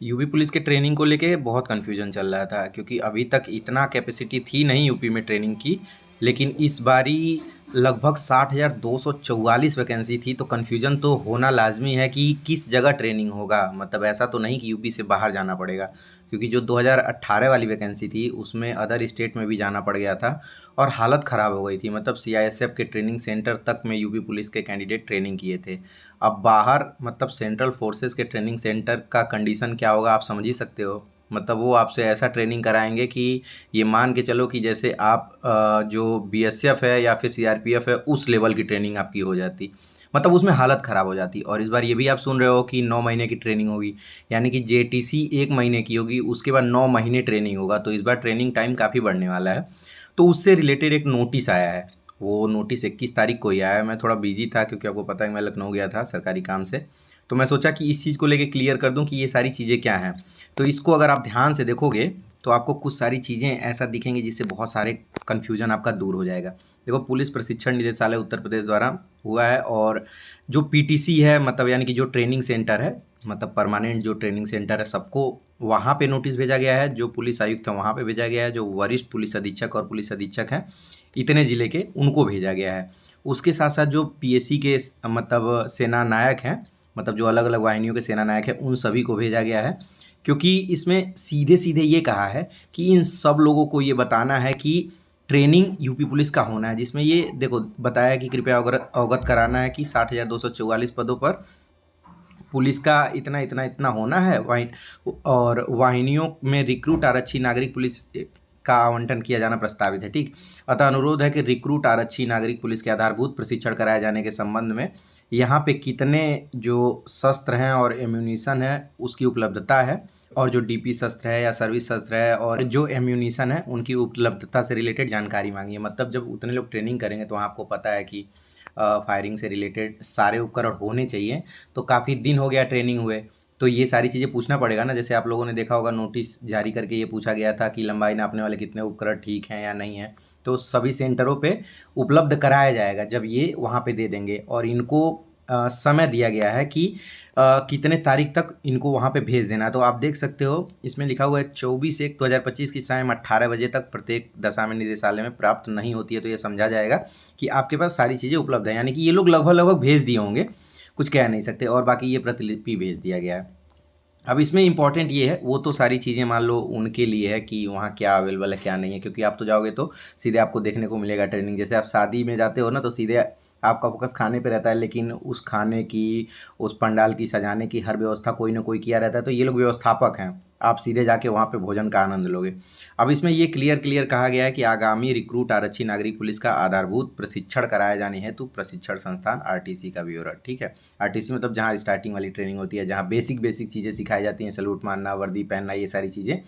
UP police के training को लेके बहुत कन्फ्यूजन चल रहा था क्योंकि अभी तक इतना कैपेसिटी थी नहीं यूपी में ट्रेनिंग की। लेकिन इस बारी लगभग 60,244 वैकेंसी थी, तो कन्फ्यूजन तो होना लाजमी है कि किस जगह ट्रेनिंग होगा। मतलब ऐसा तो नहीं कि यूपी से बाहर जाना पड़ेगा, क्योंकि जो 2018 वाली वैकेंसी थी उसमें अदर स्टेट में भी जाना पड़ गया था और हालत ख़राब हो गई थी। मतलब सीआईएसएफ के ट्रेनिंग सेंटर तक में यूपी पुलिस के कैंडिडेट ट्रेनिंग किए थे। अब बाहर मतलब सेंट्रल फोर्सेस के ट्रेनिंग सेंटर का कंडीशन क्या होगा आप समझ ही सकते हो। मतलब वो आपसे ऐसा ट्रेनिंग कराएंगे कि ये मान के चलो कि जैसे आप जो बीएसएफ है या फिर सीआरपीएफ है उस लेवल की ट्रेनिंग आपकी हो जाती। मतलब उसमें हालत ख़राब हो जाती। और इस बार ये भी आप सुन रहे हो कि 9 महीने की ट्रेनिंग होगी, यानी कि जेटीसी 1 महीने की होगी, उसके बाद 9 महीने ट्रेनिंग होगा। तो इस बार ट्रेनिंग टाइम काफ़ी बढ़ने वाला है। तो उससे रिलेटेड एक नोटिस आया है। वो नोटिस 21 तारीख को ही आया है। मैं थोड़ा बिजी था क्योंकि आपको पता है मैं लखनऊ गया था सरकारी काम से। तो मैं सोचा कि इस चीज़ को लेके क्लियर कर दूं कि ये सारी चीज़ें क्या हैं। तो इसको अगर आप ध्यान से देखोगे तो आपको कुछ सारी चीज़ें ऐसा दिखेंगी जिससे बहुत सारे कन्फ्यूजन आपका दूर हो जाएगा। देखो, पुलिस प्रशिक्षण निदेशालय उत्तर प्रदेश द्वारा हुआ है। और जो पीटीसी है, मतलब यानी कि जो ट्रेनिंग सेंटर है, मतलब परमानेंट जो ट्रेनिंग सेंटर है, सबको वहाँ पे नोटिस भेजा गया है। जो पुलिस आयुक्त है वहाँ पे भेजा गया है, जो वरिष्ठ पुलिस अधीक्षक और पुलिस अधीक्षक हैं इतने ज़िले के, उनको भेजा गया है। उसके साथ साथ जो पीएसी के मतलब सेना नायक हैं, मतलब जो अलग अलग वाहिनियों के सेना नायक हैं, उन सभी को भेजा गया है। क्योंकि इसमें सीधे सीधे ये कहा है कि इन सब लोगों को ये बताना है कि ट्रेनिंग यूपी पुलिस का होना है, जिसमें ये देखो बताया कि कृपया अवगत अवगत कराना है कि 60,244 पदों पर पुलिस का इतना इतना इतना होना है। और वाहिनियों में रिक्रूट आरक्षी नागरिक पुलिस का आवंटन किया जाना प्रस्तावित है। ठीक। अतः अनुरोध है कि रिक्रूट आरक्षी नागरिक पुलिस के आधारभूत प्रशिक्षण कराए जाने के संबंध में यहाँ पे कितने जो शस्त्र हैं और एम्यूनिशन है उसकी उपलब्धता है, और जो डीपी शस्त्र है या सर्विस शस्त्र है और जो एम्यूनिशन है उनकी उपलब्धता से रिलेटेड जानकारी मांगी है। मतलब जब उतने लोग ट्रेनिंग करेंगे तो आपको पता है कि फायरिंग से रिलेटेड सारे उपकरण होने चाहिए। तो काफ़ी दिन हो गया ट्रेनिंग हुए, तो ये सारी चीज़ें पूछना पड़ेगा ना। जैसे आप लोगों ने देखा होगा नोटिस जारी करके ये पूछा गया था कि लंबाई नापने वाले कितने उपकरण ठीक हैं या नहीं है। तो सभी सेंटरों पे उपलब्ध कराया जाएगा जब ये वहाँ पे दे देंगे। और इनको समय दिया गया है कि कितने तारीख तक इनको वहाँ पे भेज देना है। तो आप देख सकते हो इसमें लिखा हुआ है 24/1/2025 की शाम 18 बजे तक प्रत्येक दशा में निदेशालय में प्राप्त नहीं होती है। तो ये समझा जाएगा कि आपके पास सारी चीज़ें उपलब्ध हैं, यानी कि ये लोग लगभग लगभग भेज दिए होंगे, कुछ कह नहीं सकते। और बाकी ये प्रतिलिपि भेज दिया गया है। अब इसमें इम्पॉर्टेंट ये है, वो तो सारी चीज़ें मान लो उनके लिए है कि वहाँ क्या अवेलेबल है क्या नहीं है, क्योंकि आप तो जाओगे तो सीधे आपको देखने को मिलेगा ट्रेनिंग। जैसे आप शादी में जाते हो ना तो सीधे आपका फोकस खाने पे रहता है, लेकिन उस खाने की, उस पंडाल की सजाने की हर व्यवस्था कोई ना कोई किया रहता है। तो ये लोग व्यवस्थापक हैं, आप सीधे जाके वहाँ पे भोजन का आनंद लोगे। अब इसमें ये क्लियर क्लियर कहा गया है कि आगामी रिक्रूट आरक्षी नागरिक पुलिस का आधारभूत प्रशिक्षण कराए जाने हेतु प्रशिक्षण संस्थान आरटीसी का ब्यौरा। ठीक है। आरटीसी मतलब जहाँ स्टार्टिंग वाली ट्रेनिंग होती है, जहाँ बेसिक बेसिक चीज़ें सिखाई जाती हैं, सैल्यूट मारना, वर्दी पहनना, ये सारी चीज़ें।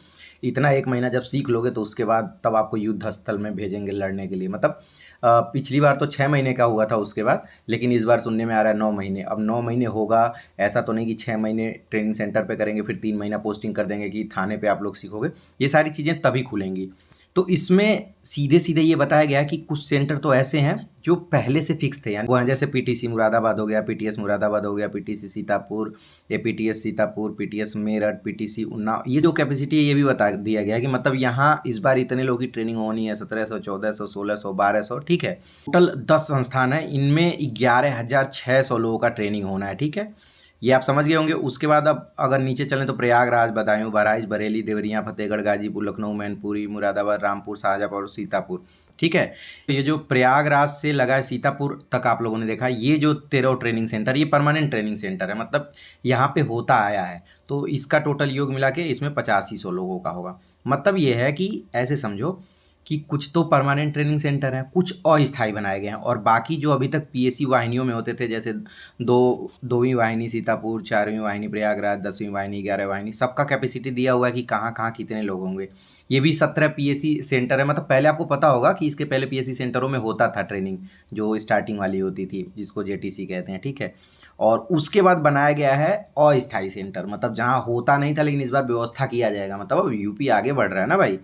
इतना 1 महीना जब सीख लोगे तो उसके बाद तब आपको युद्ध स्थल में भेजेंगे लड़ने के लिए। मतलब पिछली बार तो 6 महीने का हुआ था उसके बाद, लेकिन इस बार सुनने में आ रहा है 9 महीने। अब 9 महीने होगा, ऐसा तो नहीं कि 6 महीने ट्रेनिंग सेंटर पे करेंगे फिर 3 महीना पोस्टिंग कर देंगे कि थाने पे आप लोग सीखोगे। ये सारी चीज़ें तभी खुलेंगी। तो इसमें सीधे सीधे ये बताया गया है कि कुछ सेंटर तो ऐसे हैं जो पहले से फिक्स थे, यानी वो हैं जैसे पीटीसी मुरादाबाद हो गया, पीटीएस मुरादाबाद हो गया, PTC Sitapur, APTS Sitapur, PTS Meerut, PTC Unnao. ये जो कैपेसिटी है ये भी बता दिया गया है कि मतलब यहाँ इस बार इतने लोगों की ट्रेनिंग होनी है, 1700, 1400, 1600, 1200। ठीक है। टोटल 10 संस्थान है, इनमें 11,600 लोगों का ट्रेनिंग होना है। ठीक है, ये आप समझ गए होंगे। उसके बाद अब अगर नीचे चलें तो प्रयागराज, बदायूं, बहराइच, बरेली, देवरिया, फतेहगढ़, गाजीपुर, लखनऊ, मैनपुरी, मुरादाबाद, रामपुर, शाहजहाँपुर और सीतापुर। ठीक है। तो ये जो प्रयागराज से लगा है सीतापुर तक आप लोगों ने देखा, ये जो 13 ट्रेनिंग सेंटर, ये परमानेंट ट्रेनिंग सेंटर है, मतलब यहाँ पे होता आया है। तो इसका टोटल योग मिला के इसमें 8500 लोगों का होगा। मतलब ये है कि ऐसे समझो कि कुछ तो परमानेंट ट्रेनिंग सेंटर हैं, कुछ अस्थायी बनाए गए हैं, और बाकी जो अभी तक पीएसी वाहिनियों में होते थे, जैसे 2वीं वाहिनी सीतापुर, 4वीं वाहिनी प्रयागराज, 10वीं वाहिनी, 11 वाहिनी, सबका कैपेसिटी दिया हुआ है कि कहाँ कहाँ कितने लोग होंगे। ये भी 17 पीएसी सेंटर है। मतलब पहले आपको पता होगा कि इसके पहले पीएसी सेंटरों में होता था ट्रेनिंग, जो स्टार्टिंग वाली होती थी जिसको जेटीसी कहते हैं। ठीक है। और उसके बाद बनाया गया है अस्थायी सेंटर, मतलब जहाँ होता नहीं था लेकिन इस बार व्यवस्था किया जाएगा। मतलब अब यूपी आगे बढ़ रहा है ना भाई।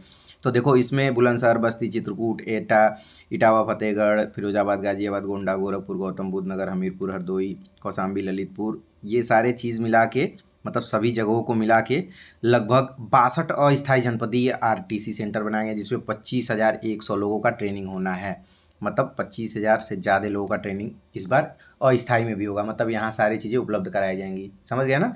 तो देखो इसमें बुलंदशहर, बस्ती, चित्रकूट, एटा, इटावा, फतेहगढ़, फिरोजाबाद, गाजियाबाद, गोंडा, गोरखपुर, गौतम बुद्ध नगर, हमीरपुर, हरदोई, कौशाम्बी, ललितपुर, ये सारे चीज़ मिला के मतलब सभी जगहों को मिला के लगभग 62 अस्थायी जनपदीय आरटीसी सेंटर बनाए गए, जिसमें 25,100 लोगों का ट्रेनिंग होना है। मतलब 25,000 से ज़्यादा लोगों का ट्रेनिंग इस बार अस्थायी में भी होगा, मतलब यहाँ सारी चीज़ें उपलब्ध कराई जाएंगी। समझ गया ना।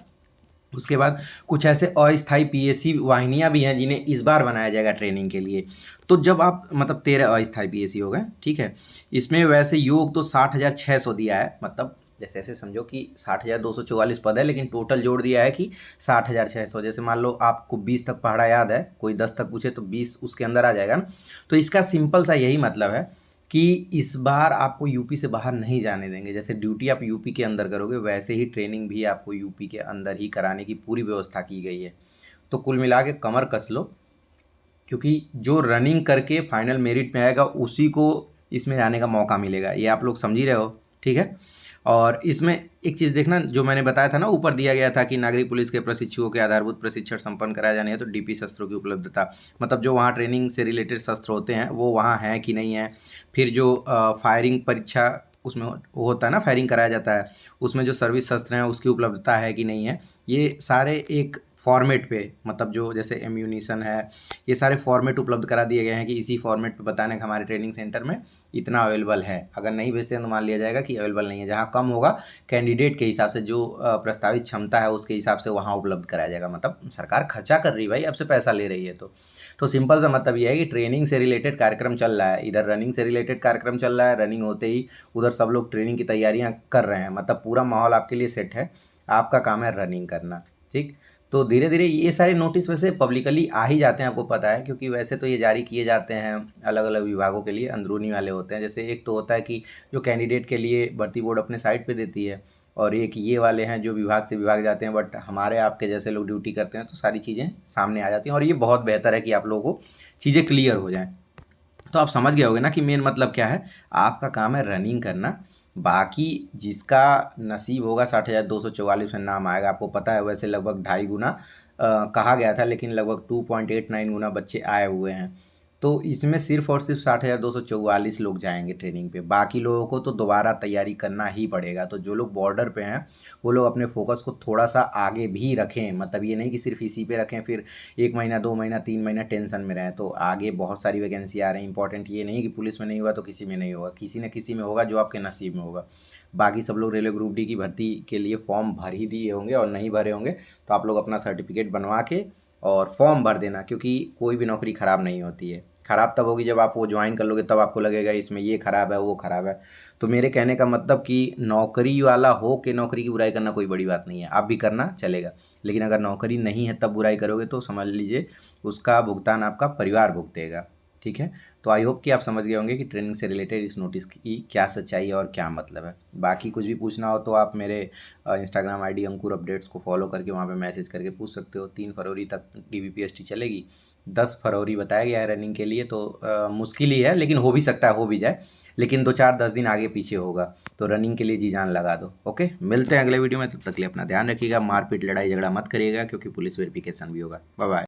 उसके बाद कुछ ऐसे अस्थायी पीएसी वाहिनियाँ भी हैं जिन्हें इस बार बनाया जाएगा ट्रेनिंग के लिए। तो जब आप मतलब 13 अस्थायी पीएसी हो गए, ठीक है। इसमें वैसे योग तो 60,600 दिया है, मतलब जैसे ऐसे समझो कि 60,244 पद है, लेकिन टोटल जोड़ दिया है कि 60,600। जैसे मान लो आपको 20 तक पढ़ा याद है, कोई 10 तक पूछे तो 20 उसके अंदर आ जाएगा ना। तो इसका सिंपल सा यही मतलब है कि इस बार आपको यूपी से बाहर नहीं जाने देंगे। जैसे ड्यूटी आप यूपी के अंदर करोगे, वैसे ही ट्रेनिंग भी आपको यूपी के अंदर ही कराने की पूरी व्यवस्था की गई है। तो कुल मिला के कमर कस लो, क्योंकि जो रनिंग करके फाइनल मेरिट में आएगा उसी को इसमें जाने का मौका मिलेगा। ये आप लोग समझ ही रहे हो, ठीक है। और इसमें एक चीज़ देखना, जो मैंने बताया था ना, ऊपर दिया गया था कि नागरिक पुलिस के प्रशिक्षुओं के आधारभूत प्रशिक्षण संपन्न कराया जाने है तो डीपी शस्त्रों की उपलब्धता, मतलब जो वहाँ ट्रेनिंग से रिलेटेड शस्त्र होते हैं वो वहाँ हैं कि नहीं है। फिर जो फायरिंग परीक्षा उसमें वो होता है ना, फायरिंग कराया जाता है, उसमें जो सर्विस शस्त्र हैं उसकी उपलब्धता है कि नहीं है। ये सारे एक फॉर्मेट पे, मतलब जो जैसे एम्यूनिशन है, ये सारे फॉर्मेट उपलब्ध करा दिए गए हैं कि इसी फॉर्मेट पे बताना है कि हमारे ट्रेनिंग सेंटर में इतना अवेलेबल है। अगर नहीं भेजते हैं तो मान लिया जाएगा कि अवेलेबल नहीं है। जहाँ कम होगा कैंडिडेट के हिसाब से, जो प्रस्तावित क्षमता है उसके हिसाब से वहाँ उपलब्ध कराया जाएगा। मतलब सरकार खर्चा कर रही है भाई, आपसे पैसा ले रही है। तो सिंपल सा मतलब ये है कि ट्रेनिंग से रिलेटेड कार्यक्रम चल रहा है, इधर रनिंग से रिलेटेड कार्यक्रम चल रहा है, रनिंग होते ही उधर सब लोग ट्रेनिंग की तैयारियां कर रहे हैं। मतलब पूरा माहौल आपके लिए सेट है, आपका काम है रनिंग करना, ठीक। तो धीरे धीरे ये सारे नोटिस वैसे पब्लिकली आ ही जाते हैं, आपको पता है, क्योंकि वैसे तो ये जारी किए जाते हैं अलग अलग विभागों के लिए, अंदरूनी वाले होते हैं। जैसे एक तो होता है कि जो कैंडिडेट के लिए भर्ती बोर्ड अपने साइट पे देती है, और एक ये वाले हैं जो विभाग से विभाग जाते हैं, बट हमारे आपके जैसे लोग ड्यूटी करते हैं तो सारी चीज़ें सामने आ जाती हैं। और ये बहुत बेहतर है कि आप लोगों को चीज़ें क्लियर हो जाएं। तो आप समझ गए होगे ना कि मेन मतलब क्या है। आपका काम है रनिंग करना, बाकी जिसका नसीब होगा 60,244 में नाम आएगा। आपको पता है वैसे लगभग 2.5 गुना कहा गया था, लेकिन लगभग 2.89 गुना बच्चे आए हुए हैं। तो इसमें सिर्फ और सिर्फ 60,244 लोग जाएंगे ट्रेनिंग पे, बाकी लोगों को तो दोबारा तैयारी करना ही पड़ेगा। तो जो लोग बॉर्डर पे हैं वो लोग अपने फोकस को थोड़ा सा आगे भी रखें, मतलब ये नहीं कि सिर्फ इसी पे रखें, फिर 1 महीना 2 महीना 3 महीना टेंशन में रहें। तो आगे बहुत सारी वैकेंसी आ रही हैं। इंपॉर्टेंट ये नहीं कि पुलिस में नहीं हुआ तो किसी में नहीं होगा, किसी न किसी में होगा जो आपके नसीब में होगा। बाकी सब लोग रेलवे ग्रुप डी की भर्ती के लिए फॉर्म भर ही दिए होंगे, और नहीं भरे होंगे तो आप लोग अपना सर्टिफिकेट बनवा के और फॉर्म भर देना, क्योंकि कोई भी नौकरी ख़राब नहीं होती है। ख़राब तब होगी जब आप वो ज्वाइन कर लोगे, तब आपको लगेगा इसमें ये ख़राब है वो ख़राब है। तो मेरे कहने का मतलब कि नौकरी वाला हो के नौकरी की बुराई करना कोई बड़ी बात नहीं है, आप भी करना चलेगा। लेकिन अगर नौकरी नहीं है तब बुराई करोगे तो समझ लीजिए उसका भुगतान आपका परिवार भुगतेगा, ठीक है। तो आई होप कि आप समझ गए होंगे कि ट्रेनिंग से रिलेटेड इस नोटिस की क्या सच्चाई है और क्या मतलब है। बाकी कुछ भी पूछना हो तो आप मेरे इंस्टाग्राम आईडी अंकुर अपडेट्स को फॉलो करके वहाँ पे मैसेज करके पूछ सकते हो। 3 फरवरी तक DVPST चलेगी, 10 फरवरी बताया गया है रनिंग के लिए। तो मुश्किल ही है, लेकिन हो भी सकता है हो भी जाए, लेकिन 2-4-10 दिन आगे पीछे होगा। तो रनिंग के लिए जी जान लगा दो। ओके, मिलते हैं अगले वीडियो में, तब तक के लिए अपना ध्यान रखिएगा। मारपीट लड़ाई झगड़ा मत करिएगा, क्योंकि पुलिस वेरिफिकेशन भी होगा। Bye bye.